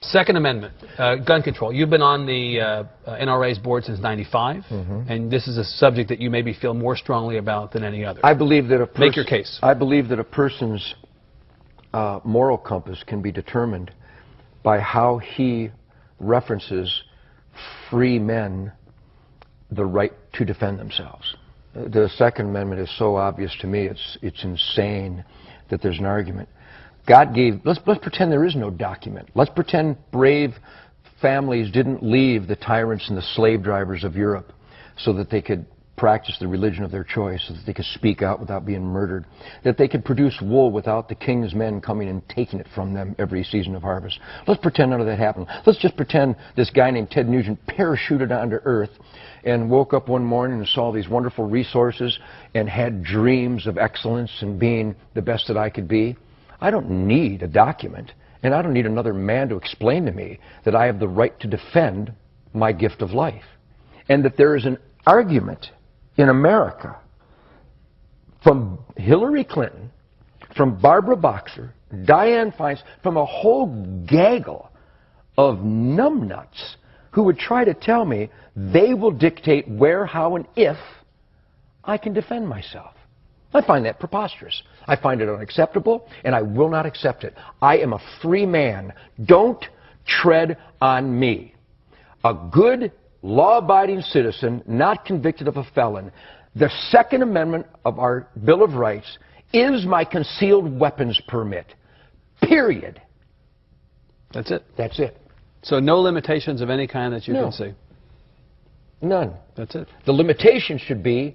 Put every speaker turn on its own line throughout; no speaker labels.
Second Amendment, gun control. You've been on the NRA's board since '95, and this is a subject that you maybe feel more strongly about than any other.
I believe that
Make your case.
I believe that a person's moral compass can be determined by how he references free men the right to defend themselves. The Second Amendment is so obvious to me, it's insane that there's an argument. God gave, let's pretend there is no document. Let's pretend brave families didn't leave the tyrants and the slave drivers of Europe so that they could practice the religion of their choice, so that they could speak out without being murdered, that they could produce wool without the king's men coming and taking it from them every season of harvest. Let's pretend none of that happened. Let's just pretend this guy named Ted Nugent parachuted onto Earth and woke up one morning and saw these wonderful resources and had dreams of excellence and being the best that I could be. I don't need a document, and I don't need another man to explain to me that I have the right to defend my gift of life, and that there is an argument in America from Hillary Clinton, from Barbara Boxer, Dianne Feinstein, from a whole gaggle of numbnuts who would try to tell me they will dictate where, how, and if I can defend myself. I find that preposterous. I find it unacceptable, and I will not accept it. I am a free man. Don't tread on me. A good, law-abiding citizen, not convicted of a felon. The Second Amendment of our Bill of Rights is my concealed weapons permit. Period.
That's it?
That's it.
So no limitations of any kind that you can see?
None.
That's it.
The limitation should be,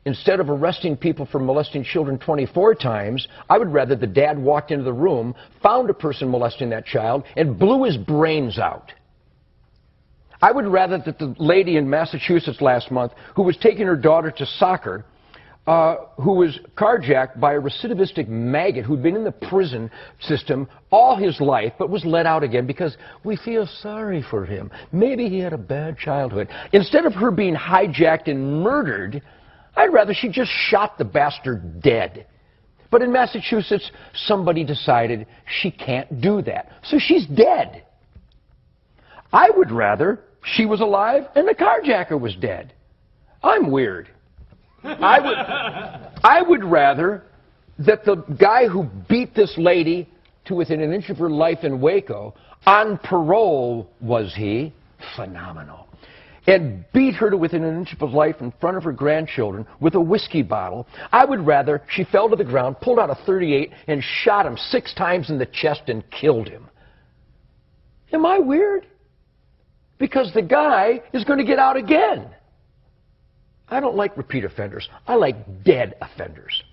instead of arresting people for molesting children 24 times, I would rather the dad walked into the room, found a person molesting that child, and blew his brains out. I would rather that the lady in Massachusetts last month who was taking her daughter to soccer, who was carjacked by a recidivistic maggot who'd been in the prison system all his life but was let out again because we feel sorry for him. Maybe he had a bad childhood. Instead of her being hijacked and murdered, I'd rather she just shot the bastard dead. But in Massachusetts, somebody decided she can't do that. So she's dead. I would rather she was alive and the carjacker was dead. I'm weird. I would rather that the guy who beat this lady to within an inch of her life in Waco, on parole was he, phenomenal, and beat her to within an inch of her life in front of her grandchildren with a whiskey bottle. I would rather she fell to the ground, pulled out a .38, and shot him 6 times in the chest and killed him. Am I weird? Because the guy is going to get out again. I don't like repeat offenders. I like dead offenders.